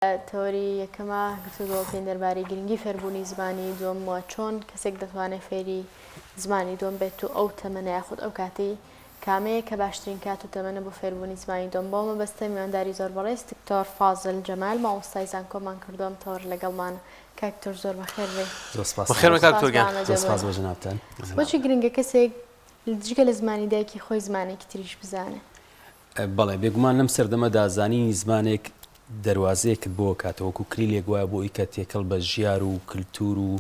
تۆری یەکەمە گفتوگۆ پێی دەربارەی گرنگی فێربوونی زمانی دووەمەوە چۆن کەسێک دەتوانێت فێری زمانی دووەم بێت و ئەو تەمەنە یاخود ئەو کاتی کامەیە کە باشترین کات و تەمەنە بۆ فێربوونی زمانی دووەم بۆ مەبەستە میوانداری زۆر بەڕێز دکتۆر فازل جەمال مامۆستای زانکۆمان کردووەم تۆر لەگەڵمان کاکتۆر زۆر بەخێر بێ. بۆچی گرنگە کەسێک جگە لە زمانی دایکی خۆی زمانێکی تریش بزانێ؟ بەڵێ بێگومان لەم سەردەمەدا زانینی زمانێک دەواازەیەکت بۆ کاتەوەکو کلیلێک وایە بۆ ئیکە تێکەڵ بە ژیار و کللتور و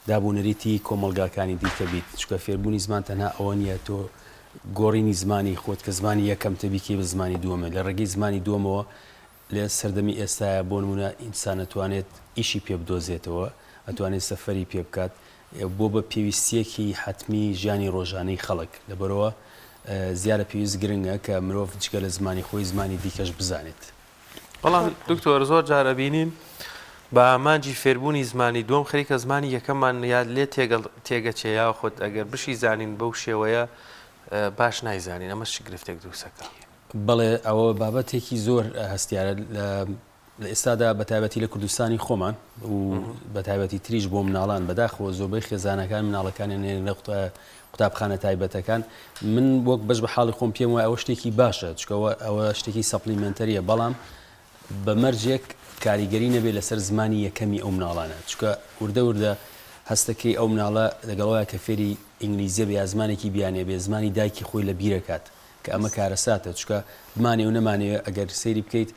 دابوونەریتی کۆمەلگاکانی دیکە بیت چکە فێربوونی زمان تەنها ئەوە نیە تۆ گۆڕینی زمانی خۆت کە زمانی یەکەم تەبیکی بە زمانی دووەمە لە ڕێگەی زمانی دووەمەوە لە سەردەمی ئێستاە بۆ نمونە ئینسان ئەتوانێت ئیشی پێ بدۆزێتەوە ئەتوانێت سەفەری پێ بکات بۆ بە پێویستیەکی حتمی ژیانی ڕۆژانەی خەڵک لەبەرەوە زیارە پێویست گرنگە کە مرۆڤ جگە لە زمانی خۆی زمانی دیکەش بزانێت. بەڵام دکتۆر زۆر جارە بینین بە ئامانجی فێربوونی زمانی دووەم خەریکە زمانی یەکەممان یاد لێ تێگەچێیا خۆت ئەگەر بشی زانین بەو شێوەیە باش نایزانین ئەمە چ گرفتێک دروستەکە؟ بەڵێ ئەوە بابەتێکی زۆر هەستیارە لە ئێستادا بەتایبەتی لە کوردستانی خۆمان و بەتایبەتی تریش بۆ مناڵان بەداخەوە زۆربەی خێزانەکان مناڵەکانیان لە قوتابخانە تایبەتەکان من وەک بەش بە حاڵی خۆم پێم وایە ئەوە شتێکی باشە چکەوە ئەوە شتێکی سەپلیمنتەریە بەڵام بەمەرجێک کاریگەری نەبێت لەسەر زمانی یەکەمی ئەو مناڵانە چکە وردە هەستەکەی ئەو مناڵە لەگەڵەوەی کە فێری ئینگلیزیە بە زمانێکی بیانێ بێ زمانی دایکی خۆی لە بیرەکات کە ئەمە کارەساتە چکە بمانێ و نەمانەوە ئەگەر سەیری بکەیت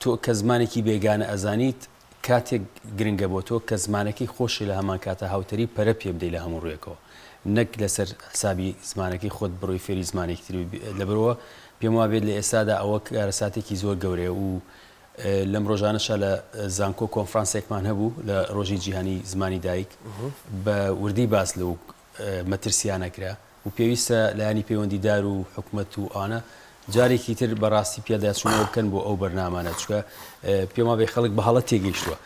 تۆ کە زمانێکی بێگانە ئەزانیت کاتێک گرنگە بۆ تۆ کە زمانەکەی خۆشی لە هەمان کاتە هاوتەری پەرە پێ بدەیت لە هەموو ڕوویەکەوە نەک لەسەر حسابی زمانەکەی خۆت بڕۆی فێری زمانێکی تر لەبەرەوە پێم وابێت لە ئێستادا ئەوە کارەساتێکی زۆر گەورەیە و لەم ڕۆژانەشە لە زانکۆ کۆنفرانسێکمان هەبوو لە ڕۆژی جیهانی زمانی دایک بە وردی باس لەو مەترسیانەکرا و پێویستە لایانی پەیوەندیدار و حکوومەت و ئانە جارێکی تر بەڕاستی پێداچوونەوە بکەن بۆ ئەو بەرنامانە چکە پێم وابێ خەڵک بە هەڵە تێگەیشتووە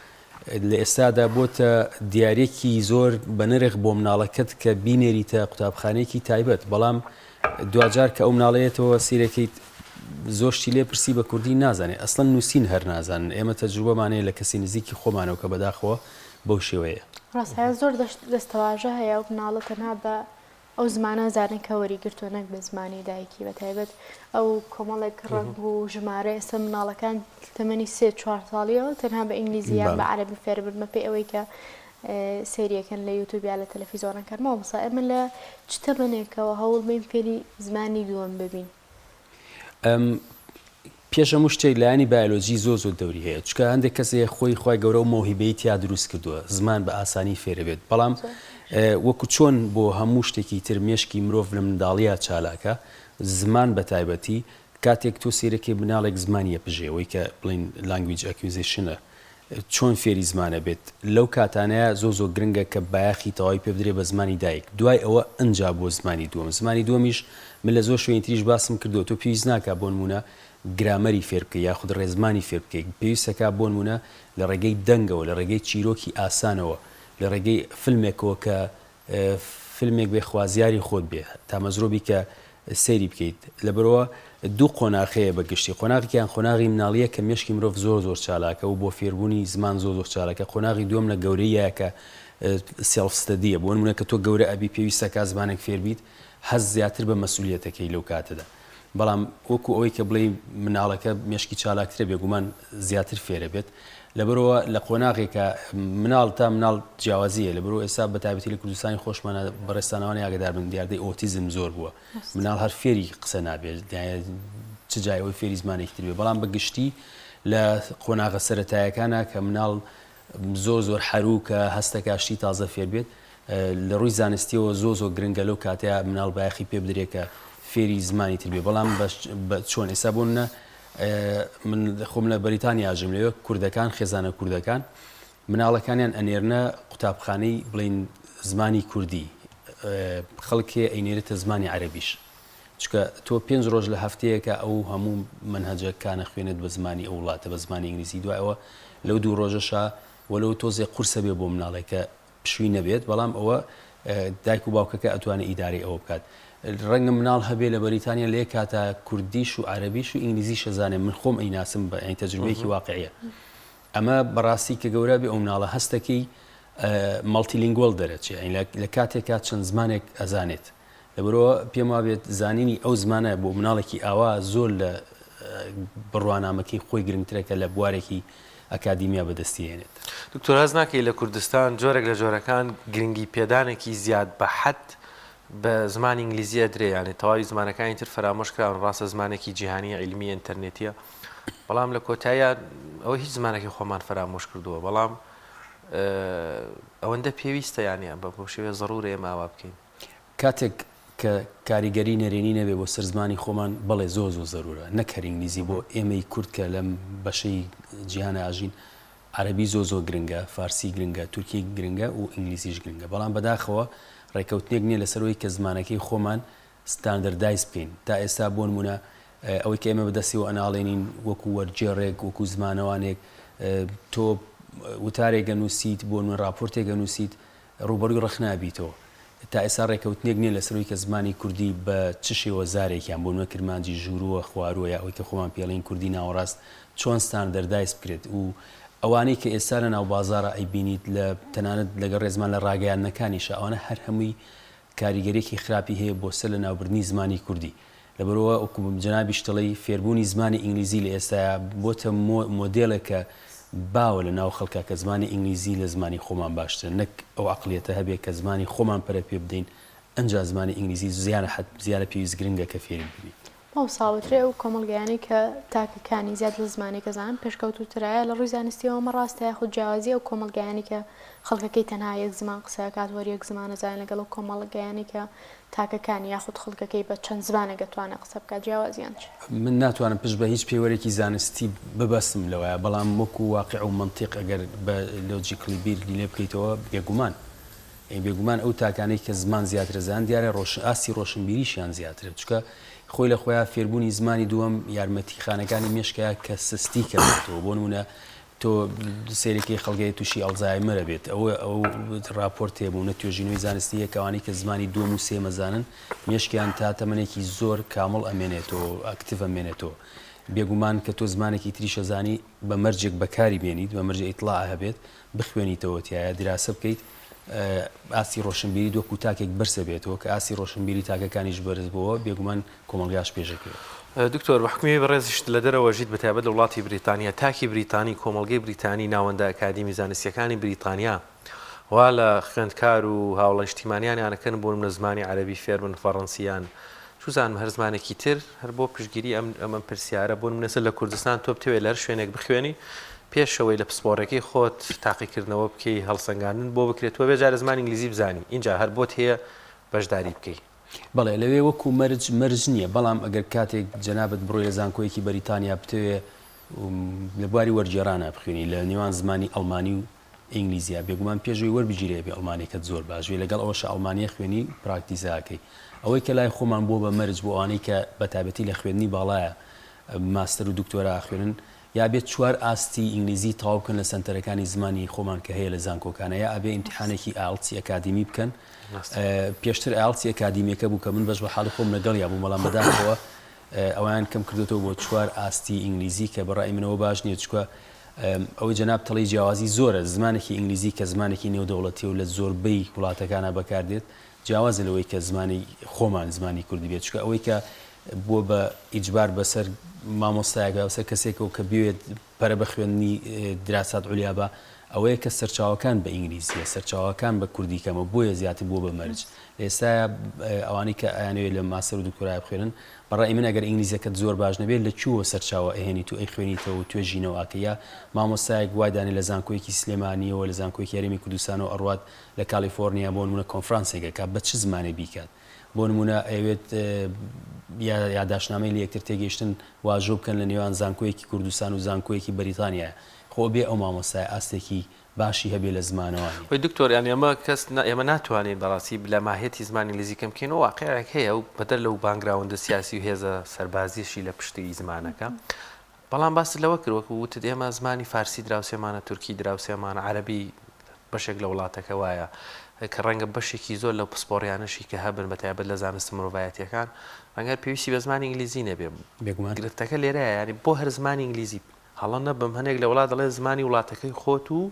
لە ئێستادا بۆتە دیارێکی زۆر بە نرخ بۆ مناڵەکەت کە بینێریتە قوتابخانەیەکی تایبەت بەڵام دوجار کە ئەو مناڵەیەتەوە سیرەکەیت زۆشتی لێ پرسی بە کوردی نازانێت ئەسڵەن نووسین هەر نازانن ئێمە تەجروبەمانەیە لە کەسی نزیکی خۆمانەوە کە بەداخەوە بەو شێوەیە ڕاستە زۆر دەستەواژە هەیە و مناڵە تەنها بە ئەو زمانە زانێکە وەریگرتووە نەک بە زمانی دایکی بەتایبەت ئەو کۆمەڵێک ڕنگ و ژمارە ئێستا مناڵەکان تەمەنی 3-4 ساڵیەوە تەنها بە ئینگلیزیان بە عەرەبی فێربن بە پێی ئەوەی کە سریەکەن لە یوتیوب یا لە تەلەڤیزۆنەکان مامۆستا ئێمە لە چ تەمەنێکەوە هەوڵ بین فێری زمانی دووەم ببین؟ پێش هەموو شتێک لایانی بایۆلۆجی زۆر دەوری هەیە چکە هەندێک کەسێ خۆی گەورە و مۆهیبەی تیا دروست کردووە زمان بە ئاسانی فێرە بێت بەڵام وەکو چۆن بۆ هەموو شتێکی تر مێشکی مرۆڤ لە منداڵیە چالاکە زمان بە تایبەتی کاتێک تۆ سیرەکەی مناڵێک زمانیە پژێەوەی کە بڵین لانگویج ئەکوزیشنە چۆن فێری زمانە بێت لەو کاتانەیە زۆر گرنگە کە بایەخی تەواوی پێ بدرێ بە زمانی دایک دوای ئەوە ئەنجا بۆ زمانی دووەمیش من لە زۆر شوێنی تریش باسم کردو تۆ پێویست ناکە بۆ نمونە گرامەری فێر بکەی یاخود ڕێزمانی فێر بکەیت پێویستەکە بۆ نمونە لە ڕێگەی دەنگەوە لە ڕێگەی چیرۆکی ئاسانەوە لە ڕێگەی فیلمێکەوە کە فیلمێک بێ خوازیاری خۆت بێ تا مەزرۆبی کە سەیری بکەیت لەبەرەوە دوو قۆناغەیە بەگشتی قۆناغێکیان قۆناغی مناڵیە کە مێشکی مرۆڤ زۆر چالاکە و بۆ فێربوونی زمان زۆر چالاکە قۆناغی دووەم لە گەورەیە کە سێلف ستەدیە بۆ نمونە کە تۆ گەورە ئەبی پێویستەکە زمانێک فێربیت هەز زیاتر بە مەسئولیەتەکەی لەو کاتەدا بەڵام وەکو ئەوەی کە بڵێ مناڵەکە مێشکی چالاکترە بێگومان زیاتر فێرە بێت لەبەرەوە لە قۆناغێکە مناڵ تا مناڵ جیاوازیە لەبەرەوە ئێستا بەتایبەتی لە کوردستانی خۆشمانە بەڕێستانەوەی ئاگدار بن دیاردەی ئۆتیزم زۆر بووە مناڵ هەر فێری قسە نابێت چ جایەوەی فێری زمانێکتر بێ بەڵام بەگشتی لە قۆناغە سەرەتایەکانە کە مناڵ زۆر حەروکە هەستەکاشتی تازە فێر بێت لە ڕووی زانستیەوە زۆر گرنگە لەو کاتەیە مناڵ بایەخی پێ بدرێکە فێری زمانی تر بێ بەڵام چۆن ئێستا بوونە من خۆم لە بەریتانیا ئاژم لەوێ کوردەکان خێزانە کوردەکان مناڵەکانیان ئەنێرنە قوتابخانەی بڵین زمانی کوردی خەڵکێ ئەینێرێتە زمانی عەرەبیش چکە تۆ 5 ڕۆژ لە هەفتەیەکە ئەو هەموو منهەجەکانە خوێنێت بە زمانی ئەو وڵاتە بە زمانی ئینگلیزی دوایەوە لەو 2 ڕۆژەشە وەلەو تۆزێ قورسە بێ بۆ مناڵێکە پشووی نەبێت بەڵام ئەوە دایک و باوکەکە ئەتوانێت ئیداری ئەوە بکات ڕەنگە مناڵ هەبێ لە بەریتانیا لێ کاتە کوردیش و عەرەبیش و ئینگلیزی شەزانێ من خۆم ئەیناسم بە تەجروبەیەکی واقعیە ئەمە بەڕاستی کە گەورە بێ ئەو مناڵە هەستەکەی مەڵتیلینگوەڵ دەرەچێت لە کاتێکا چەند زمانێک ئەزانێت لەبەرەوە پێم وابێت زانینی ئەو زمانە بۆ مناڵێکی ئاوا زۆر لە بڕوانامەکەی خۆی گرنگترەکە لە بوارێکی ئەکادیمیا بەدەستیێنێت. دکتۆر هەز ناکەی لە کوردستان جۆرێک لە جۆرەکان گرنگی پێدانێکی زیاد بە حەد بە زمانی ئینگلیزیە درێیانێت تەواوی زمانەکانی تر فرامۆش کراون ڕاستە زمانێکی جیهانی عیلمی ئینتەرنێتیە بەڵام لە کۆتاییە ئەوە هیچ زمانێکی خۆمان فرامۆش کردووە بەڵام ئەوەندە پێویستە یانە بە شێوێ زەڕورە ئێمە ئاوا بکەین. کاتێک کە کاریگەری نەرێنی نەبێ بۆ سەر زمانی خۆمان بەڵێ زۆر زەرورە نەکەر ئینگلیزی بۆ ئێمەی کورد کە لەم بەشەی جیهانە ئاژین عەرەبی زۆر گرنگە فارسی گرنگە تورکی گرنگە و ئینگلیزیش گرنگە بەڵام بەداخەوە ڕێکەوتنێک نییە لەسەرەوەی کە زمانەکەی خۆمان ستاندەردایز بکەین تا ئێستا بۆ نمونە ئەوەی کە ئێمە بەدەستیەوە ئەناڵێنین وەکو وەرجێڕێک وەکو زمانەوانێک تۆ وتارێک نووسیت بۆ من راپۆرتێک نووسیت ڕوبەروی ڕەخنابیتەوە تا ئێستا ڕێکەوتنێک نییە لەسەرەوەی کە زمانی کوردی بە چ شێوە زارێکیان بۆ نوێ کرمانجی ژوورۆوە خواروە یا ئەوەی کە خۆمان پێڵین کوردی ناوەڕاست چۆن ستاندەردایز بکرێت و ئەوانەی کە ئێستا لە ناو بازارە ئەیبینیت لە تەنانەت لەگەڵ ڕێزمان لە ڕاگەیاندنەکانیشە ئەوانە هەر هەمووی کاریگەریەکی خراپی هەیە بۆ سەر لە ناوبردنی زمانی کوردی لەبەرەوە ئەوکو جەنابی شتڵی فێربوونی زمانی ئینگلیزی لە ئێستاە بۆتە مۆدێڵێکە باوە لە ناو خەڵکە کە زمانی ئینگلیزی لە زمانی خۆمان باشتر نەک ئەو عقلێتە هەبێت کە زمانی خۆمان پەرە پێ بدەین ئەنجا زمانی ئینگلیزی زیانە پێویست گرنگە کە فێری ببین. ئەو ساڵوترێ و کۆمەڵگەیانی کە تاکەکانی زیاد لە زمانی کەزان پێشکەوتوترایە لە ڕووی زانستیەوەمە ڕاستە یاخود جیاوازی ئەو کۆمەڵگەیانی کە خەڵکەکەی تەنها یەک زمان قسەکات وەری یەک زمانە زانین لەگەڵ ئەو کۆمەڵگەیانی کە تاکەکانی یاخود خەڵکەکەی بە چەند زمانێک دەتوانێت قسە بکات جیاوازیان چ؟ من ناتوانم پشت بە هیچ پێوەرێکی زانستی ببەستم لەوەیە بەڵام وەکو واقع و منطق ئەگەر بە لۆجیکلی بیری لێ بکەیتەوە بێگومان بێگومان ئەو تاکانەی کە زمان زیاتر زان دیارە ئاسی ڕۆشنبیریشیان زیاترە چکە خۆی لە خۆیان فێربوونی زمانی دووەم یارمەتیخانەکانی مێشکەیە کە سستی کردێتەوە بۆ نمونە تۆ سێرەکەی خەڵگەی تووشی ئەڵزایمەرە بێت ئەو راپۆرت هەیە توێژینەوەی زانستی یەکەوانی کە زمانی دووەم و سێمەزانن مێشکیان تا تەمەنێکی زۆر کامڵ ئەمێنێتەوە ئاکتیڤ ئەمێنێتەوە بێگومان کە تۆ زمانێکی تری شەزانی بە مەرجێک بەکاری بێنیت بە مەرجە ئیطلاع هەبێت بخوێنیتەوە تایە دراسە بکەیت ئاسی ڕۆشنبیری دۆ کوتاکێک بەرسە بێتەوە کە ئاسی ڕۆشنبیری تاکەکانیش بەرز بووە بێگومان کۆمەڵگاش پێشەکەوێت. دکتۆر بە حکومی بەڕێزیشت لە دەرەوەژیت بەتابەت لە وڵاتی بریتانیا تاکی بریتانی کۆمەڵگەی بریتانی ناوەندە ئەکادیمی زانستیەکانی بریتانیا وا لە خوێندکار و هاوڵە نیشتیمانیانیانەکەن بۆ منە زمانی عەرەبی فێربن فەڕەنسییان چوزانم هەر زمانێکی تر هەر بۆ پشتگیری ئەمە پرسیارە بۆ منەسەر لە کوردستان تۆ بتەوێت لەر شوێنێک بخوێنی پێشەوەی لە پسپۆڕەکەی خۆت تاقیکردنەوە بکەی هەڵسەنگاندن بۆ بکرێتەوە بێجارە زمان ئینگلیزی بزانی اینجا هەر بۆت هەیە بەشداری بکەی. بەڵێ لەوێ وەکو مەرج نییە بەڵام ئەگەر کاتێک جەنابەت بڕۆی لە زانکۆیەکی بەریتانیا بتەوێ لە بواری وەرجێڕانە بخوێنی لە نێوان زمانی ئەڵمانی و ئینگلیزیە بێگومان پێشوی وەربگیرێ بێ ئەڵمانێکت زۆر باشوێ لەگەڵ ئەوەش ئەڵمانیە خوێنی پراکتیزاکەی ئەوەی کە لای خۆمان بۆ بە مەرج بۆ ئەوانەی کە بەتابەتی لە خوێندنی باڵایە ماستەر و دکتۆرا خوێنن یا بێت چوار ئاستی ئینگلیزی تەواو بکەن لە سنتەرەکانی زمانی خۆمان کە هەیە لە زانکۆکانە یا ئەبێ ئیمتیحانێکی ئالتی ئەکادیمی بکەن پێشتر ئالتی ئەکادیمیەکە بوو کە من بەش بە حاڵی خۆم لەگەڵ یا بوو مەڵام بەداخەوە ئەویان کەم کردێتەوە بۆ چوار ئاستی ئینگلیزی کە بەڕای منەوە باش نییە چکە ئەوەی جەناب تەڵی جیاوازی زۆرە زمانێکی ئینگلیزی کە زمانێکی نێودەوڵەتی و لە زۆربەی وڵاتەکانە بەکاردێت جیاوازە لەوەی کە زمانی خۆمان زمانی کوردی بێت چکە ئەوەی کە بۆ بە ئیجبار بەسەر مامۆستایەکە بەسەر کەسێکەوە کە بوێت پەرە بە خوێندنی دراسات عولیا بە ئەوەیە کە سەرچاوەکان بە ئینگلیزیە سەرچاوەکان بە کوردی کەمە بۆیە زیاتر بۆ بە مەرج ئێستا ئەوانی کە ئەیانوێت لە ماستەر و دکتۆرای بخوێنن بەڕای من ئەگەر ئینگلیزیەکەت زۆر باش نەبێت لە چووە سەرچاوە ئەهێنیت و ئەی خوێنیتەوە و توێژینەوە ئاکەیە مامۆستایەک وایدانی لە زانکۆیەکی سلێمانیەوە لە زانکۆیەکی یاریمی کوردستان و ئەڕوات لە کالیفۆرنیا بۆ نمونە کۆنفرانسێکەکە بە چ زمانێ بیکات بۆ نمونە ئەوێت یاداشنامەی لە یەکتر تێگەیشتن واژۆ بکەن لە نێوان زانکۆیەکی کوردستان و زانکۆیەکی بەریتانیا خۆ بێ ئەو مامۆستای ئاستێکی باشی هەبێ لە زمانەوەی وای دکتۆر یان ئێمە ناتوانین بەڕاستی لە ماهێتی زمانی ئینگلیزی کەم بکەینەوە واقعێک هەیە و بەدەر لەو بانگراوندە سیاسی و هێزە سەربازیشی لە پشتی زمانەکە بەڵام باس لەوە کردوەکو وتت ئێمە زمانی فارسی دراوسێمانە تورکی دراوسێمانە عەرەبی بەشێک لە وڵاتەکە وایە کە ڕەنگە بەشێکی زۆر لەو پسپۆڕیانەشی کە هەبن بە تایبەت لە زانستە مرۆڤایەتیەکان ڕەنگە پێویستی بە زمانی ئینگلیزی نەبێ گرفتەکە لێرەیە ینی بۆ هەر زمانی ئینگلیزی هەڵە نەبم هەنێک لە وڵات دەڵێ زمانی وڵاتەکەی خۆت و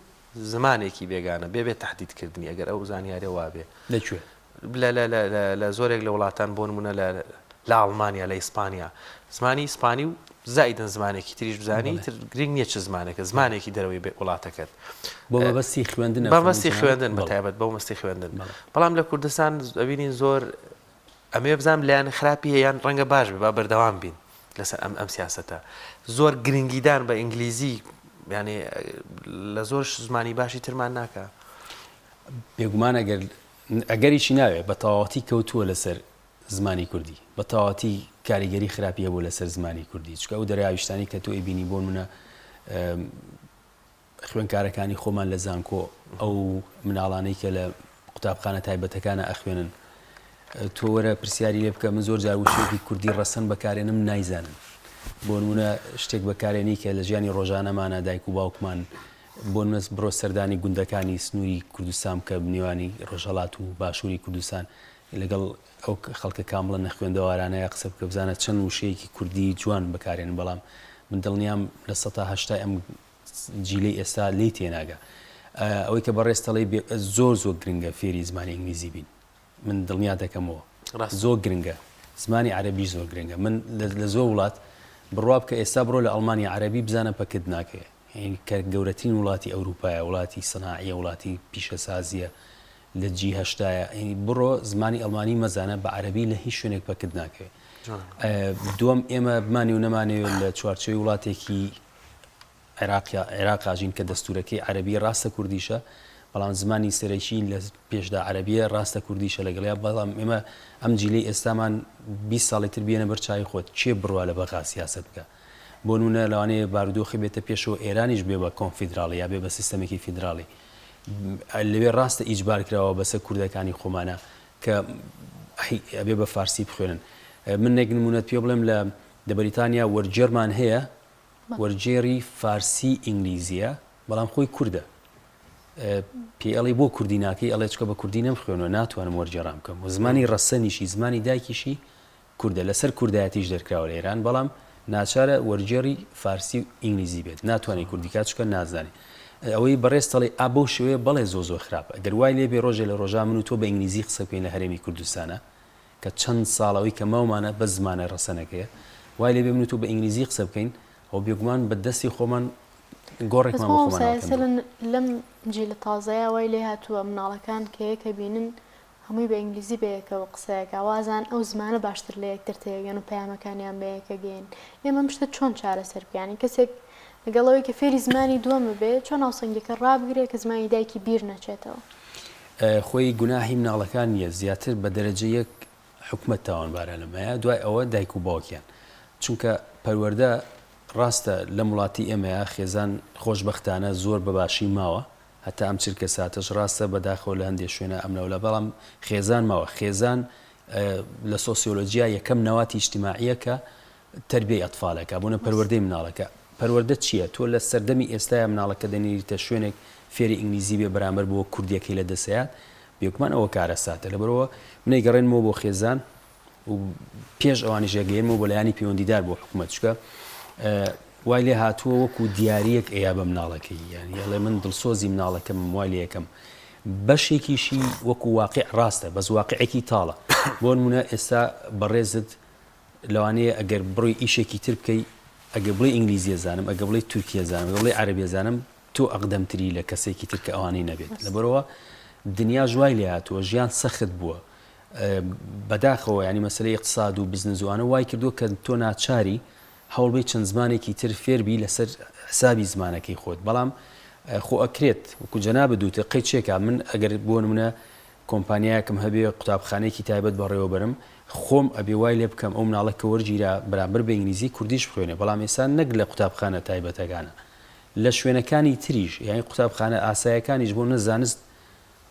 زمانێکی بێگانە بێت تهدیدکردنی ئەگەر ئەو زانیارێ وابێ لەکوێ لە زۆرێک لە وڵاتان بۆ نمونە لە ئەڵمانیا لە ئیسپانیا زمانی ئیسپانی و زائیدەن زمانێکی تریش بزانی تر گرنگ نییە چ زمانێکە زمانێکی دەرەوەی وڵاتەکەت بۆ مەبەستی خوێندن بەمەستی خوێندن بەتایبەت بەو مەستی خوێندن بەڵام لە کوردستان ئەبینین زۆر ئەمێ بزانام لایەن خراپی هەیەیان ڕەنگە باش بێ با بەردەوام بین لەسەر ئەم سیاسەتە زۆر گرنگیدان بە ئینگلیزی یعنی لە زۆر زمانی باشی ترمان ناکە بێگومان ئەگەریشی ناوێت بە تەواوەتی کەوتووە لەسەر زمانی کوردی بە تەواوەتی کاریگەری خراپیە بۆ لەسەر زمانی کوردی چکە ئەو دەریاویشتانی کە تۆ ئەیبینی بۆ منە خوێنکارەکانی خۆمان لە زانکۆ ئەو مناڵانەی کە لە قوتابخانە تایبەتەکانە ئەخوێنن تۆ وەرە پرسیاری لێ بکە من زۆر جار وشێکی کوردی ڕەسەن بەکارێنم نایزانم بۆ نمونە شتێک بەکارێنی کە لە ژیانی ڕۆژانەمانە دایک و باوکمان بۆ نمونە بڕۆ سەردانی گوندەکانی سنووری کوردستان کە بنێوانی ڕۆژهەڵات و باشووری کوردستان لەگەڵ ئەو خەڵکە کامڵە نەخوێندەوارانەیە قسە بکە بزانە چەند وشەیەکی کوردی جوان بەکارێن بەڵام من دڵنیام لە ١٨ ئەم جیلەی ئێستا لی تێناگە ئەوەی کە بەڕێستەڵی زۆر گرنگە فێری زمانی ئینگلیزی بین من دڵنیا دەکەمەوە زۆر گرنگە زمانی عەرەبی زۆر گرنگە من لە زۆر وڵات بڕوا بکە ئێستا بڕۆ لە ئەڵمانی عەرەبی بزانە پەکت ناکەوێت کە گەورەترین وڵاتی ئەوروپایە وڵاتی سەناعیە وڵاتی پیشەسازیە لە جیهشتایە بڕۆ زمانی ئەڵمانی مەزانە بە عەرەبی لە هیچ شوێنێک پەکت ناکەوێت دووەم ئێمە بمانی و نەمانەوێت لە چوارچێوەی وڵاتێکی عێراقاژین کە دەستورەکەی عەرەبی ڕاستە کوردیشە بەڵام زمانی سەرەکی لە پێشدا عەرەبیە ڕاستە کوردیشە لەگەڵیا بەڵام ئێمە ئەم جیلەی ئێستامان 20 ساڵی تر بێنە بەر چای خۆت چێ بڕوا لە بەغا سیاست بکە بۆ نمونە لەوانەیە بارودۆخی بێتە پێشەوە ئێرانیش بێ بە کۆنفیدراڵی یا بێ بە سیستەمێکی فیدراڵی لەوێ ڕاستە ئیجبار کراوە بەسەر کوردەکانی خۆمانە کە ئەبێ بە فارسی بخوێنن من نێک نمونەت پێ بڵێم لە بەریتانیا وەرجێرمان هەیە وەرجێری فارسی ئینگلیزیە بەڵام خۆی کووردە پێڵی بۆ کوردی ناکەی ئەڵێ چکە بە کوردی نەمخوێنەوە ناتوانم وەرجێڕام بکەم و زمانی ڕەسەنیشی زمانی دایکیشی کووردە لەسەر کوردایەتیش دەرکراوە لە ئێران بەڵام ناچارە وەرجێری فارسی و ئینگلیزی بێت ناتوانێت کوردی کات چکە نازانێت ئەوەی بەڕێستەڵی ئابە و شوەیە بەڵێ زۆ خراپە ئەگەر وای لێبێ ڕۆژێ لە ڕۆژا من و تۆ بە ئینگلیزی قسە بکەین لە هەرێمی کوردستانە کە چەند ساڵەوەی کە ماومانە بە زمانە ڕەسەنەکەیە وای لێبێ من و تۆ بە ئینگلیزی قسە بکەین ئەو بێگومان بە دەستی خۆمان گۆڕێکمان بۆ خۆمان لەم جیلە تازەیە وای لێ هاتووە مناڵەکان کە یەکە بینن هەمووی بە ئینگلیزی بەیەکەوە قسەیەکە وازان ئەو زمانە باشتر لە یەکتر تێگەن و پەیامەکانیان بەیەکە گەین ئێمە شتە چۆن چارەسەر بکەین کەسێک لەگەڵەوەی کە فێری زمانی دووەمە بێ چۆن ئاوسەنگەکە ڕابگرێ کە زمانی دایکی بیر نەچێتەوە خۆی گوناهی مناڵەکان نییە زیاتر بە دەرەجە یەک حکومەت تاوانبارە لەمەیە دوای ئەوە دایک و باوکیان چونکە پەروەردە ڕاستە لە وڵاتی ئێمەیە خێزان خۆشبەختانە زۆر بەباشی ماوە هەتا ئەم چرکە ساتەش ڕاستە بەداخەوە لە هەندێک شوێنە ئەمنەوە بەڵام خێزان ماوە خێزان لە سۆسیۆلۆژیا یەکەم نەواتی ئیجتیماعیە کە تەربیەی ئەتفالەکە بوونە پەروەردەی مناڵەکە پەروەردە چییە تۆ لە سەردەمی ئێستای مناڵەکە دەنێریتە شوێنێک فێری ئینگلیزی بێ بەرامبەر بۆ کوردیەکەی لە دەسەیات بێکمان ئەوە کارە ساتە لەبەرەوە منەی گەڕێنمەوە بۆ خێزان و پێش ئەوانی ژێگەێنمەوە بۆ لایانی پەیوەندیدار بۆ حکومەت چکە وای لێ هاتووە وەکو دیارەک ئەیا بە مناڵەکەی یان یاڵێ من دڵسۆزی مناڵەکەم وای لێ یەکەم بەشێکیشی وەکو واقع ڕاستە بەس واقعێکی تاڵە بۆ نمونە ئێستا بەڕێزت لەوانەیە ئەگەر بڕۆی ئیشێکی تر بکەی ئەگە بڵێ ئینگلیزیە زانم ئەگە بڵێ تورکیە زانم بڵێ عەرەبیە زانم تۆ ئەقدەمتری لە کەسێکی تر کە ئەوانەی نەبێت لەبەرەوە دنیا ژوای لێ هاتووە ژیان سەخت بووە بەداخەوە ینی مەسلەی اقتصاد و بزنسوانە وای کردووە کە تۆ ناچاری هەوڵبەی چەند زمانێکی تر فێربی لەسەر حسابی زمانەکەی خۆت بەڵام خۆ ئەکرێت وەکو جەنابە دووتە قەی چێکە من ئەگەر بۆ نمونە کۆمپانیایەکم هەبێ قوتابخانەیەکی تایبەت بەڕێوە بەرم خۆم ئەبێ وای لێ بکەم ئەو مناڵە کە وەرگیرا بەرامبەر بە ئینگلیزی کوردیش بخوێنێ بەڵام ئێستا نەک لە قوتابخانە تایبەتەکانە لە شوێنەکانی تریش یعنی قوتابخانە ئاسایەکانیش بۆ نەزانست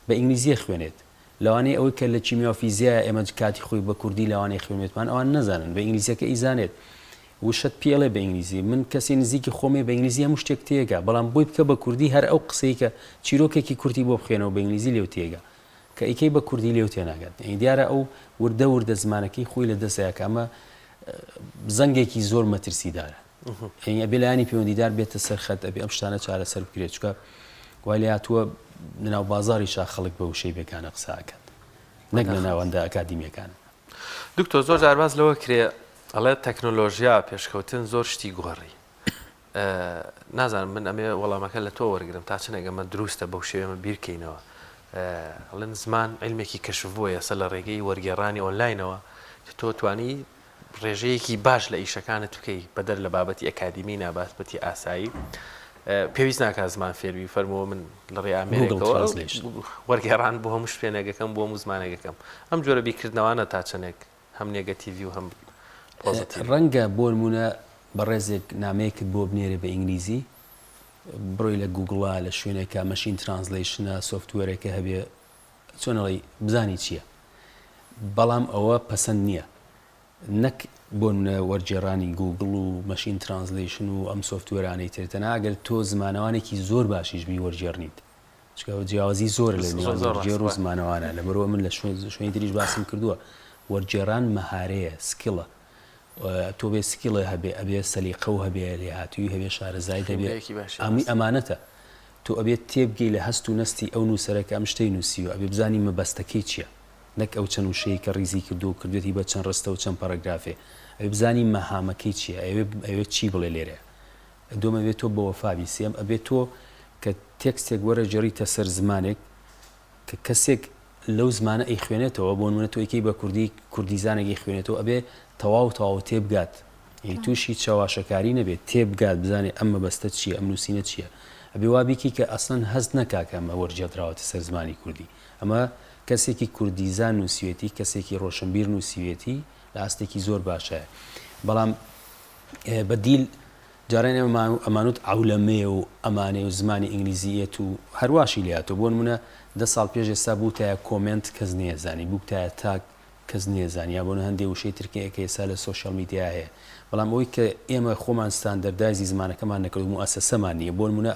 بە ئینگلیزیە خوێنێت لەوانەیە ئەوەی کە لە چیمیا و فیزیایە ئێمە کاتی خۆی بە کوردی لەوانەیە خوێنێتمان ئەوان نەزانن بە ئینگلیزیەکە ئیزانێت وشت پێڵێ بە ئینگلیزی من کەسی نزیکی خۆمێ بە ئینگلیزی هەموو شتێک تێگا بەڵام بۆی بکە بە کوردی هەر ئەو قسەی کە چیرۆکێکی کوردی بۆ بخوێنەوە بە ئینگلیزی لێو تێگا کە ئیکەی بە کوردی لێو تێناگات دیارە ئەو وردە زمانەکەی خۆی لە دەستەیە کە ئەمە زەنگێکی زۆر مەترسیدارە ئەبێ لایانی پەیوەندیدار بێتە سەر خەت ئەبێ ئەم شتانە چارەسەر بکرێت چکە وای لێ هاتووە لەناو بازاڕیشا خەڵک بە وشەی بێکانە قساکات نەک لە ناوەندە ئەکادیمیەکانە. دکتۆر زۆر جارباز لەوە کرێ ئەڵێ تەکنۆلۆژیا پێشکەوتن زۆر شتی گۆڕی. نازانم من ئەمێ وەڵامەکە لە تۆ وەرگرم تا چنێک ئەمە دروستە بەو شێوەمە بیرکەینەوە. ئەڵێن زمان علمێکی کەشفبووە سە لە ڕێگەی وەرگێڕانی ئۆنلاینەوە کە تۆ توانی ڕێژەیەکی باش لە ئیشەکانت بکەی بەدەر لە بابەتی ئەکادیمی ناباتبەتی ئاسایی پێویست ناکات زمان فێروی فەرمەوە من لە ڕێ ئامێرێکەوە وەرگێڕان بۆ هەموو شوێنێکەکەم بۆ هەموو زمانێکەکەم ئەم جۆرە بیرکردنەوەانە تا چەندێک هەم نێگەتیڤی و هەم ڕەنگە بۆ نمونە بەڕێزێک نامەیەکت بۆ بنێرە بە ئینگلیزی بڕۆی لە گوگڵا لە شوێنێکە مەشین ترانسلیشنە سۆفتوەرێکە هەبێ چۆنەڵی بزانی چییە بەڵام ئەوە پەسەند نییە نەک بۆ وەرجێڕانی گوگڵ و مەشین ترانسلیشن و ئەم سۆفتوەرانەی ترتەنا ئەگەر تۆ زمانەوانێکی زۆر باشیش بی وەرجێڕنیت چکە جیاوازی زۆر لە وەرجێڕ و زمانەوانە لە بەرەوە من لە شوێنی تریش باسم کردووە وەرجێڕان مەهارەیە سکیڵە تۆ بێ سکیڵە هەبێ ئەبێ سەلیقە و هەبێ لێ هاتووی هەبێ شارەزای هەبێ ئەمی ئەمانەتە تۆ ئەبێت تێبگەی لە هەست و نستی ئەو نووسەرەکە ئەم شتەی نووسیوە ئەبێ بزانی مەبەستەکەی چییە نەک ئەو چەند وشەیە کە ڕیزی کردو و کردوێتی بە چەند ڕستە و چەند پەرەگرافێ ئەوێ بزانی مەهامەکەی چییە ئەوێت چی بڵێ لێرە دووەمە بێت تۆ بە وەفابی سێم ئەبێت تۆ کە تێکستێک وەرە جێڕیتە سەر زمانێک کە کەسێک لەو زمانە ئەی خوێنێتەوە بۆ نمونە تۆ یەکەی بە کوردیزانێکی خوێنێتەوە ئەبێ تەواو تێبگات تووشی چاواشەکاری نەبێت تێبگات بزانێ ئەم مەبەستە چییە ئەم نووسینە چییە ئەبێ وابیکی کە ئەسڵەن هەست نەکاکە ئەمە وەرجێدراوەتە سەر زمانی کوردی ئەمە کەسێکی کوردیزان نووسوێتی کەسێکی ڕۆشنبیر نووسوێتی لە ئاستێکی زۆر باشە بەڵام بەدیل جاران ئەمانوت ئەولەمێ و ئەمانێ و زمانی ئینگلیزیەت و هەرواشی لاتۆ بۆ نمونە 10 ساڵ پێش ئێستا بووتایە کۆمنت کەس نێزانی بووتایە تاک کەس نێزانی یا بۆن هەندێک وشەی ترکیەکە ئێستا لە سوۆشیال میدیا هەیە بەڵام ئەوەی کە ئێمە خۆمان ستاندەردایزی زمانەکەمان نەکرد موئەسەسەمان نییە بۆ نمونە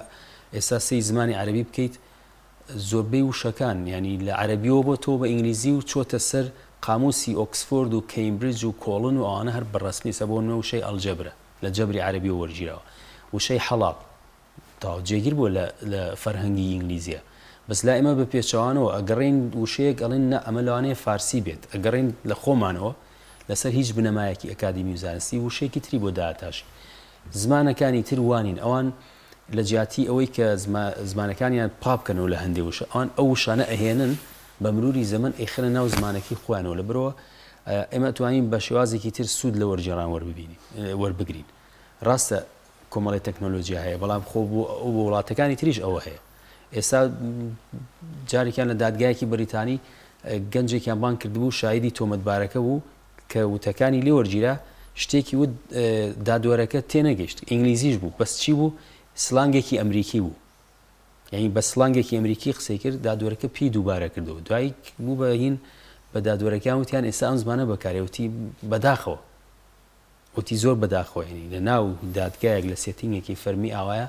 ئێستا سەی زمانی عەرەبی بکەیت زۆربەی وشەکان ینی لە عەرەبیەوە بۆ تۆ بە ئینگلیزی و چۆتە سەر قاموسی ئۆکسفۆرد و کەیمبریج و کۆڵن و ئەوانە هەر بەڕەسمی سە بۆ وشەی ئەلجەبرە لە جەبری عەرەبی وەرگیرەوە وشەی حەڵاب تاو جێگیر بووە لە فەرهەنگی ئینگلیزیە بەس لا ئێمە بە پێچەوانەوە ئەگەڕین وشەیەک ئەڵێن نە ئەمە لەوانەیە فارسی بێت ئەگەڕین لە خۆمانەوە لەسەر هیچ بنەمایەکی ئەکادیمی و زانستی وشەیەکی تری بۆ داهاتاشی زمانەکانی تر وانین ئەوان لە جیاتی ئەوەی کە زمانەکانیان پاپکەنەوە لە هەندێک وشە ئەوان ئەو وشانە ئەهێنن بە مروری زەمن ئەیخەنە ناو زمانەکەی خۆیانەوە لە برەوە ئێمە توانین بە شێوازێکی تر سوود لە وەرجێڕان وەربگرین ڕاستە کۆمەڵی تەکنۆلۆژیا هەیە بەڵام خۆ بۆ وڵاتەکانی تریش ئەوە هەیە ئێستا جارێکیان لە دادگایەکی بەریتانی گەنجێکیان بان کردبوو شایدی تۆمەتبارەکە بوو کە وتەکانی لێ وەرگیرا شتێکی وت دادوەرەکە تێنەگەیشت ئینگلیزیش بوو بەس چی بوو سلانگێکی ئەمریکی بوو یعنی بە سلانگێکی ئەمریکی قسەی کرد دادوەرەکە پێی دووبارە کردەوە دوای بوو بە هین بە دادوەرەکان وتیان ئێستا ئەم زمانە بەکارێوتی بەداخەوە وتی زۆر بەداخۆینی لە ناو دادگایەک لە سێتینگێکی فەرمی ئاوایە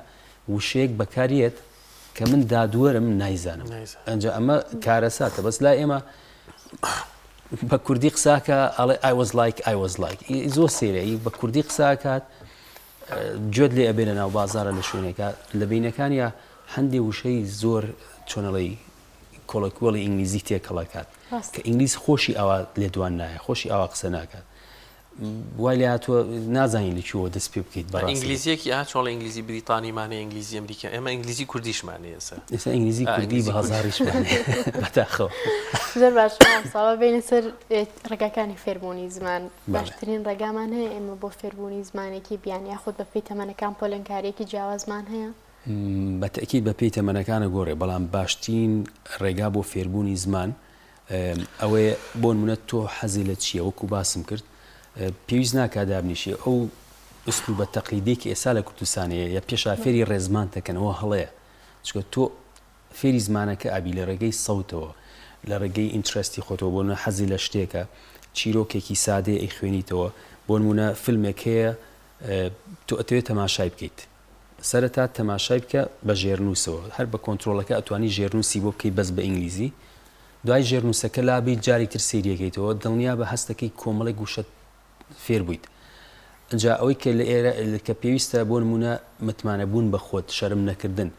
وشەیەک بەکارێت کە من دادوەرم نایزانم ئەنجا ئەمە کارەساتە بەس لا ئێمە بە کوردی قساکە ئەڵێ I was like زۆر سێرەی بە کوردی قساکات جۆت لێ ئەبێ لە ناو بازارە لە شوێنێکە لە بینەکانیە هەندێک وشەی زۆر چۆنەڵی کۆڵکوڵی ئینگلیزی تێکەڵەکات کە ئینگلیز خۆشی ئەوە لێدوان نایە خۆشی ئەوە قسە ناکات وای لە تۆ نازانین لەکوێوە دەست پێ بکەیت بە ئینگلیزیەکی چۆڵ ئینگلیزی بریتانیمانە ئینگلیزی ئەمریکا ئێمە ئینگلیزی کوردیشمانە ئێستا ئینگلیزی کوردی بە هەزاریشمانێ بەتاخەوە زۆر باش ساڵە بینە سەر ڕێگاکانی فێربوونی زمان باشترین ڕێگامان هەیە ئێمە بۆ فێربوونی زمانێکی بیان یاخود بە پێی تەمەنەکان پۆلەنکارێکی جیاوازمان هەیە بەتەکید بە پێی تەمەنەکانە گۆڕێ بەڵام باشترین ڕێگا بۆ فێربوونی زمان ئەوەیە بۆ نمونە تۆ حەزی لە چییە وەکو باسم کرد پێویست ناکادابنیشی ئەو ئوسلوبە تەقلیدێکی ئێستا لە کوردستانەیە یا پێشا فێری ڕێزمان دەکەنەوە هەڵەیە چکە تۆ فێری زمانەکە ئابی لە ڕێگەی سەوتەوە لە ڕێگەی ئینترستی خۆتەوە بۆ نمونە حەزی لە شتێکە چیرۆکێکی سادەیە ئەی خوێنیتەوە بۆ نمونە فیلمێک هەیە تۆ ئەتەوێت تەماشای بکەیت سەرەتا تەماشای بکە بە ژێرنووسەوە هەر بە کۆنتترۆلەکە ئەتوانی ژێرنووسی بۆ بکەیت بەس بە ئینگلیزی دوای ژێرنووسەکە لابی جاری تر سریەکەیتەوە دڵنیا بە هەستەکەی کۆمەڵی گوشت فێر بوویت. اینجا ئەوەی کە لە ئێرە کە پێویستە بۆ نمونە متمانە بوون بە خۆت شەرم نەکردن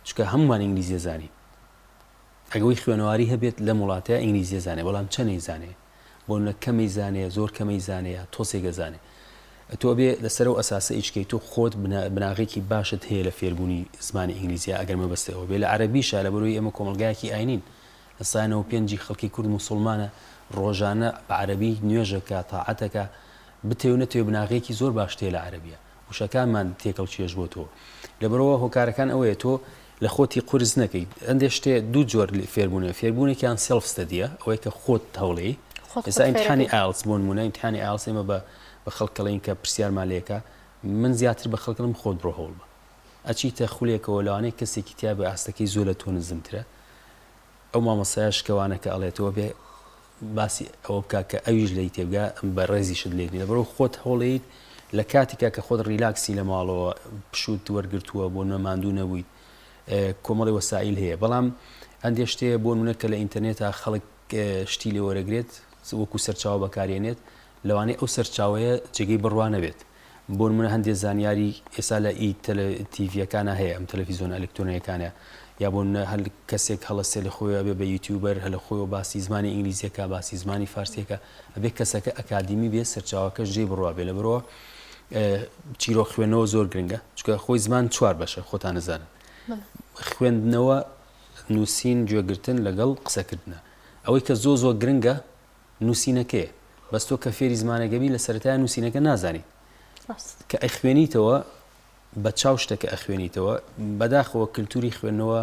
چکە هەمومان ئینگلیزی زانی ئەگەوەی خوێنەواری هەبێت لە وڵاتەیە ئینگلیزی زانێ بەڵام چەندی زانێ بۆ نە کەمی زانێ زۆر کەمەی زانەیە تۆسێکە زانێ تۆ بێ لەسەر و ئەساسە ئیچکەی تۆ خۆت بناغێکی باشت هەیە لە فێربوونی زمانی ئینگلیزیە ئەگەر مەبەستەوە بێ لە عەرەبیشە لە بەرۆی ئێمە کۆمەلگایەکی ئاینین لە سایەنەوە پێنجی خەڵکی کورد موسڵمانە ڕۆژانە بە عەرەبی نوێژەکە تاعەتەکە بتێ و نەتێ بناغێکی زۆر باش تێ لە عەرەبیە وشەکانمان تێکەڵ چێژ بۆ تۆ لەبەرەوە هۆکارەکان ئەوەیە تۆ لە خۆتی قورس نەکەیت ئەندێ شتێ دوو جۆر فێربوونە فێربوونێکیان سێلف ستەدیە ئەوەی کە خۆت هەوڵی ئێستا ئیمتحانی ئایلتس بۆ نمونە ئیمتحانی ئایلتس ئێمە بە خەڵکەڵین کە پرسیارمان لێکە من زیاتر بە خەڵکەڵم خۆت بڕۆ هەوڵ بە ئەچیتە خولێکەوە لەوانەیە کەسێکی تیا بە ئاستەکەی زۆر لە تۆ نزمترە ئەو مامۆسایە شکەوانە کە ئەڵێتەوە بێ باسی ئەوە بکە کە ئەویش لی تێبگا بە ڕێزی شت لێنی لەبەرەوە خۆت هەوڵیت لە کاتێکا کە خۆت ریلاکسی لە ماڵەوە پشوت وەرگرتووە بۆ نەماندوو نەبوویت کۆمەڵی وەسائل هەیە بەڵام هەندێک شتەیە بۆ نمونە کە لە ئینتەرنێتە خەڵک شتی لێ وەرەگرێت وەکو سەرچاوە بەکارێنێت لەوانەیە ئەو سەرچاوەیە جێگەی بڕوا نەبێت بۆ نمونە هەندێک زانیاری ئێستا لە تیڤیەکانە هەیە ئەم تەلەڤیزۆن ئەلکترۆنیەکانە یا بۆ هەر کەسێک هەڵەسێ لە خۆی بێ بە یوتیوبەر هە لە خۆی و باسی زمانی ئینگلیزیەکە باسی زمانی فارسیەکە ئەبێ کەسەکە ئەکادیمی بێ سەرچاوەکەش جێ بڕوا بێ لەبەرەوە چیرۆ خوێندنەوە زۆر گرنگە چکە خۆی زمان چوار بەشە خۆتان نەزانن خوێندنەوە نووسین گوێگرتن لەگەڵ قسەکردنە ئەوەی کە زۆر گرنگە نووسینەکەیە بەس تۆ کە فێری زمانەگەبی لە سەرەتای نووسینەکە نازانی کە ئەخوێنیتەوە بە چاو شتەکە ئەخوێنیتەوە بەداخەوە کللتوری خوێندنەوە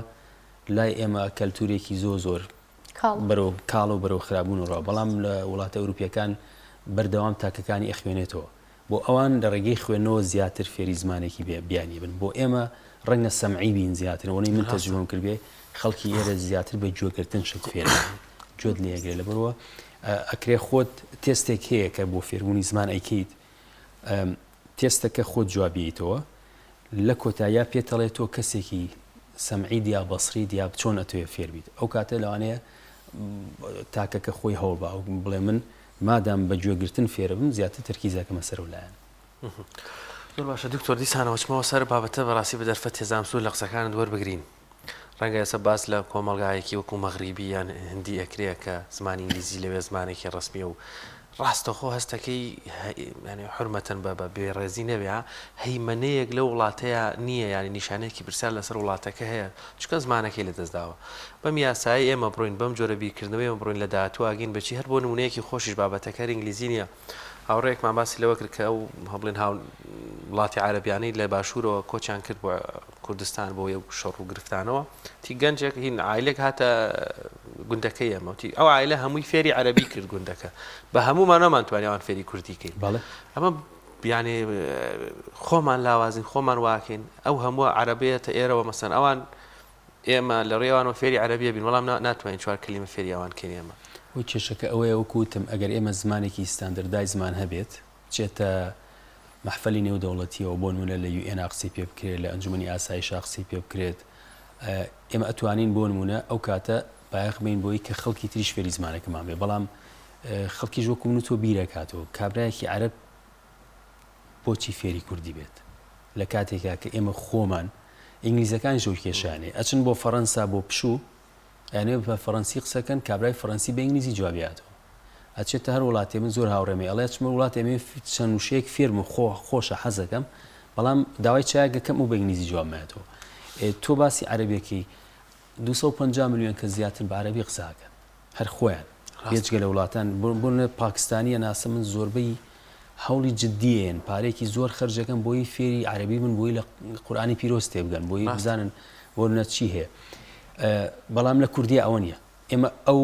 لای ئێمە کەلتورێکی زۆر بەرەو کاڵ و بەرەو خراببوونەوە بەڵام لە وڵاتە ئەوروپیەکان بەردەوام تاکەکانی ئەخوێنێتەوە بۆ ئەوان لە ڕێگەی خوێندنەوە زیاتر فێری زمانێکی بیانی بن بۆ ئێمە ڕەنگە سەمعی بین زیاترەوەی من تەجروبەم کردبێ خەڵکی ئێرە زیاتر بە گوێگرتن شت فێر گوێت لێگرێت لەبەرەوە ئەکرێ خۆت تێستێک هەیە کە بۆ فێربوونی زمان ئەیکەیت تێستەکە خۆت جوابیتەوە لە کۆتاییا پێتەڵێت تۆ کەسێکی سەمعی دیا بەسری دیا چۆن ئەتوێ فێر بیت ئەو کاتە لەوانەیە تاکەکە خۆی هەوڵ بە بڵێ من مادام بە گوێگرتن فێرە بم زیاتر تەرکیزەکەمە سەر و لایەن زۆر باشە دکتۆر دیسانەوەچمەوە سەر بابەتە بەڕاستی بە دەرفەت تێزام سوور لە قسەکانت وەربگرین ڕەنگە ئێستا باس لە کۆمەلگایەکی وەکو مەغریبی یان هەندی ئەکرێ کە زمانی ئینگلیزی لەوێ زمانێکی ڕسمی و ڕاستەخۆ هەستەکەی حرمەتەن بە بێڕێزی نەبێ هەیمەنەیەک لە وڵاتەیە نییە ینی نیشانەیەکی پرسیار لەسەر وڵاتەکە هەیە چکە زمانەکەی لە دەستداوە بەم یاسایی ئێمە بڕۆین بەم جۆرە بیرکردنەوەی ئێمە بڕۆین لە داهاتوواگین بەچی هەر بۆ نمونەیەکی خۆشیش بابەتەکە ئینگلیزی نییە هاوڕێکمان باسی لەوە کرد کە ئەو هەبڵێن هاو وڵاتی عەرەبیانەی لە باشوورەوە کۆچیان کرد بۆ کوردستان بۆ یەک شەڕ و گرفتانەوە تی گەنجێک هین عایلێک هاتە گوندەکەی ئەمەوتی ئەو عایلە هەمووی فێری عەرەبی کرد گوندەکە بە هەمومان نەمانتوانی ئەوان فێری کوردی کرد ئەمە بیانێ خۆمان لاوازین خۆمان واکەین ئەو هەموو عەرەبێتە ئێرەوە مەسەن ئەوان ئێمە لە ڕێوانەوە فێری عەرەبیە بین وەڵام ناتوانین چوار کلیمە فێری ئەوان کەین ئێمە و کێشەکە ئەوەیە وەکوتم ئەگەر ئێمە زمانێکی ستاندەردای زمان هەبێت چێتە محفلی نێودەوڵەتیەوە بۆ نمونە لە UN قسەی پێ بکرێت لە ئەنجومەنی ئاسایش قسەی پێ بکرێت ئێمە ئەتوانین بۆ نمونە ئەو کاتە بایەخ بین بۆی کە خەڵکی تریش فێری زمانەکەمان بێ بەڵام خەڵکیش وەکو من و تۆ بیرەکاتەوە کابرایەکی عەرەب بۆچی فێری کوردی بێت لە کاتێکا کە ئێمە خۆمان ئینگلیزەکان ژەو کێشانێ ئەچن بۆ فەڕەنسا بۆ پشوو یانێ بە فەڕەنسی قسەکەن کابرای فەڕەنسی بە ئینگلیزی جوابیاتەوە ئەچێتە هەر وڵاتی من زۆر هاوڕێمێ ئەڵێ چمە وڵاتی ئەمێ چەند وشەیەک فێرم و خۆشە حەزەکەم بەڵام داوای چایەکەکەم و بە ئینگلیزی جوابمایەتەوە تۆ باسی عەرەبیەکەی 250 میلیۆن کە زیاتر بە عەرەبی قساکەن هەر خۆیان بێجگە لە وڵاتان بۆ پاکستانیە ناسە من زۆربەی هەوڵی جددیەن پارێکی زۆر خەرجەکەم بۆی فێری عەرەبی من بۆی لە قورئانی پیرۆز تێبگەن بۆی بزانن بۆ نەچی هەیە بەڵام لە کوردی ئەوە نییە ئێمە ئەو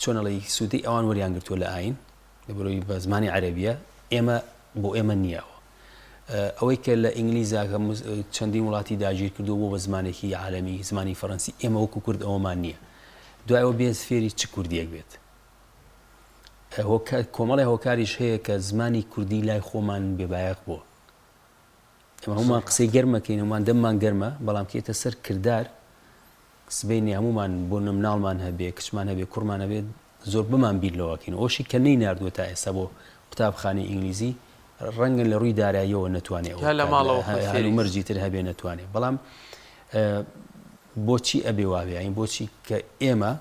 چۆنەڵی سوودی ئەوان وەریان گرتووە لە ئاین لە بەرۆی بە زمانی عەرەبیە ئێمە بۆ ئێمە نییەوە ئەوەی کە لە ئینگلیزاکە چەندین وڵاتی داگیر کردو بۆ بە زمانێکی عالەمی زمانی فەڕەنسی ئێمە وەکو کورد ئەوەمان نییە دوایەوە بێز فێری چ کوردیەک بێت کۆمەڵی هۆکاریش هەیە کە زمانی کوردی لای خۆمان بێبایەق بووە ئێمە هەمومان قسەی گەرمەکەین هەمومان دەممان گەرمە بەڵام کێتە سەر کردار سبەی هەمومان بۆ مناڵمان هەبێ کچمان هەبێ کوڕمان هەبێ زۆر بمان بیر لەوەکەین ئەوشی کە نەی نردووە تا ئێستا بۆ قوتابخانەی ئینگلیزی ڕەنگە لە ڕووی داراییەوە نەتوانێت مەرجی تر هەبێ نەتوانێت بەڵام بۆچی ئەبێ وابێ ئەین بۆچی کە ئێمە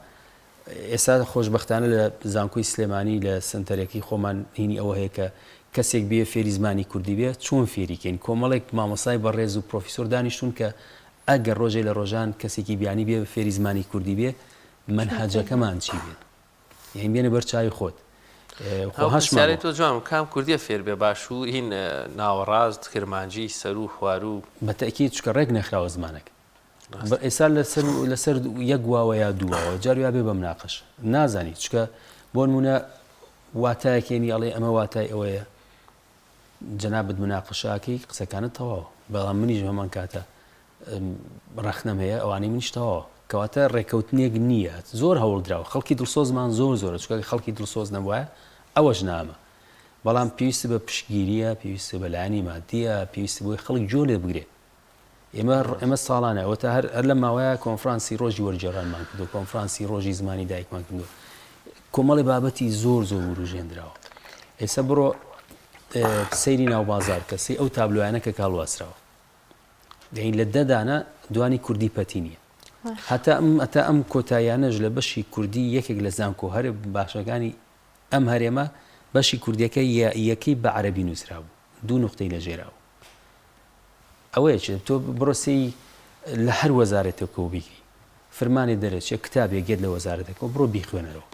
ئێستا خۆشببختانە لە زانکۆی سلێمانی لە سنتەرێکی خۆمان هینی ئەوە هەیە کە کەسێک بێ فێری زمانی کوردی بێ چۆن فێریکەین کۆمەڵێک مامۆسای بەڕێز و پرۆفیسۆر دانیشتون کە ئەگەر ڕۆژێ لە ڕۆژان کەسێکی بیانی بێ فێری زمانی کوردی بێ منهەجەکەمان چی بێت یعنی بێنە بەرچاوی خۆت هەشماری تۆ جوان کام کوردیە فێر بێ باش و هین ناوەڕاست کرمانجی سەر و خوار و بەتەکی چکە ڕێک نەخراوە زمانێک ئێستا لەسەر یەک واوە یا دووەوە جاریا بێ بە مناقەش نازانی چکە بۆ نمونە واتایەکێنی ئەڵێ ئەمە واتای ئەوەیە جەنابەت مناقەشاکەی قسەکانت تەواوە بەڵام منیش هەمان کاتە ڕەخنەم هەیە ئەوانەی منیش تەواوە کەواتە ڕێکەوتنێک نییە زۆر هەوڵدراوە خەڵکی دڵسۆزمان زۆرە چکە خەڵکی دڵسۆز نەبووە ئەوەش نامە بەڵام پێویستە بە پشگیریە پێویستە بە لایانی مادیە پێویستە بۆی خەڵک جۆ لێ بگرێ ئێمە ساڵانە ئەوە تا هەر لە ماوەیە کۆنفرانسی ڕۆژی وەرجێڕانمان کردو کۆنفرانسی ڕۆژی زمانی دایکمان کردو کۆمەڵی بابەتی زۆر وروژێنراوە ئێستا بڕۆ سەیری ناو بازار کەسی ئەو تابلویانە کە کاڵواسراوە دەین لە دەدانە دوانی کوردی پەتی نییە هەتا ئەم کۆتاییانەش لە بەشی کوردی یەکێک لە زانکۆ هەرێ باشەکانی ئەم هەرێمە بەشی کوردیەکە یەکەی بە عەرەبی نووسرا بوو دوو نقطەی لە ژێراوە ئەوەیە تۆ بڕۆسی لە هەر وەزارەتێکەوە بیکەی فرمانی دەرەچێت کتابێک گێت لە وەزارەتەکەەوە بڕۆ بیخوێنەرەوە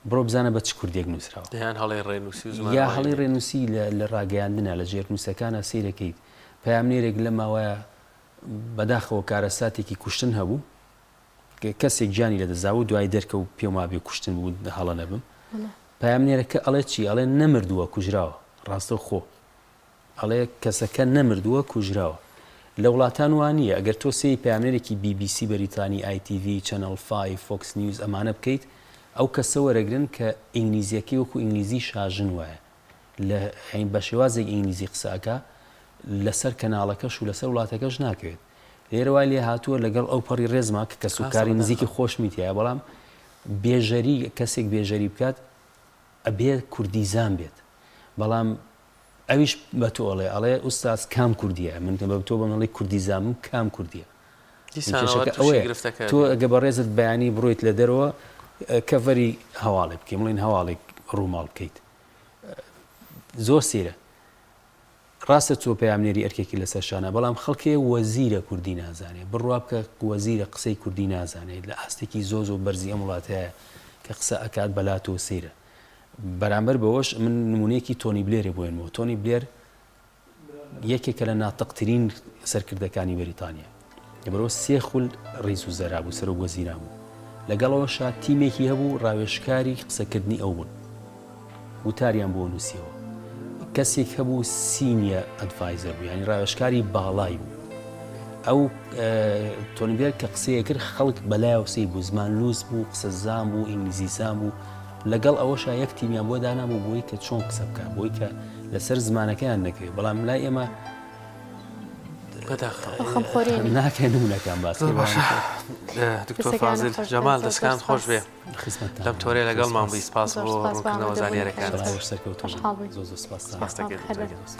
بڕۆ بزانە بە چ کوردێک نووسراوە یا هەڵی ڕێنووسی لە ڕاگەیاندنە لە ژێرنووسەکانە سیرەکەیت پامنێرێک لە ماوەیە بەداخەوە کارەساتێکی کوشتن هەبوو کەسێک جانی لە دەزاوە دوای دەرکە و پێما بێ کوشتن بوو هەڵە نەبم پامنێرەکە ئەڵێ چی ئەڵێ نەمردووە کوژراوە ڕاستە خۆ ئەڵێ کەسەکە نەمردووە کوژراوە لە وڵاتان وانە ئەگەر تۆ سی پامنێرێکی BBC بەریتانی ITV چەنەڵ 5 فۆکس نیوز ئەمانە بکەیت ئەو کەسە وەرەگرن کە ئینگلیزیەکەی وەکو ئینگلیزی شاژن وایە لە بە شێوازێک ئینگلیزی قساکە لەسەر کەناڵەکەش و لەسەر وڵاتەکەش ناکەوێت لێرە وای لێ هاتووە لەگەڵ ئەو پەڕی ڕێزما کە کەسوکاری نزیکی خۆشمیتیایە بەڵام بێژەری کەسێک بێژەری بکات ئەبێ کوردیزان بێت بەڵام ئەویش بە تۆ ئەڵێ ئوستاز کام کوردیە من بە تۆ بەمەڵی کوردیزانم کام کوردیە تۆ ئەگە بە ڕێزت بەیانی بڕۆیت لە دەرەوە کەڤەری هەواڵێ بکەی بڵین هەواڵێک ڕووماڵ بکەیت زۆر سێرە ڕاستە تۆ پامنێری ئەرکێکی لەسەر شانە بەڵام خەڵکێ وەزیرە کوردی نازانێت بڕوا بکە وەزیرە قسەی کوردی نازانێت لە ئاستێکی زۆ بەرزی ئەم وڵاتەیە کە قسە ئەکات بەلاتۆ سێرە بەرامبەر بەوەش من نمونەیەکی تۆنی بلێرێ بۆێنەوە تۆنی بلێر یەکێکە لە ناتەقترین سەرکردەکانی بەریتانیا لەبەرەوە سێ خول ڕیز و زەرا بوو سەر و وەزیران بوو لەگەڵەوەشا تیمێکی هەبوو ڕاوێژکاری قسەکردنی ئەو بوون وتاریان بۆ نووسیەوە کەسێک هەبوو سینیە ئەدڤایزەر بوو ینی ڕاوێژکاری باڵای بوو ئەو تۆنی بلێر کە قسەیە کرد خەڵک بەلایەوەسی بوو زمان لووس بوو قسە زان بوو ئینگلیزیزان بوو لەگەڵ ئەوەشا یەک تیمیان بۆ دانابوو بۆی کە چۆن قسە بکە بۆی کە لەسەر زمانەکەیان نەکەوێت بەڵام لای ئێمە ناکەن نمونەکان باس دکتۆر فازل جەمال دەستکان خۆش بێ لەم تۆرێ لەگەڵمان بی سپاس بۆ ڕوونکردنەوە زانیاریەکان سەرکەوتن زۆر سپاس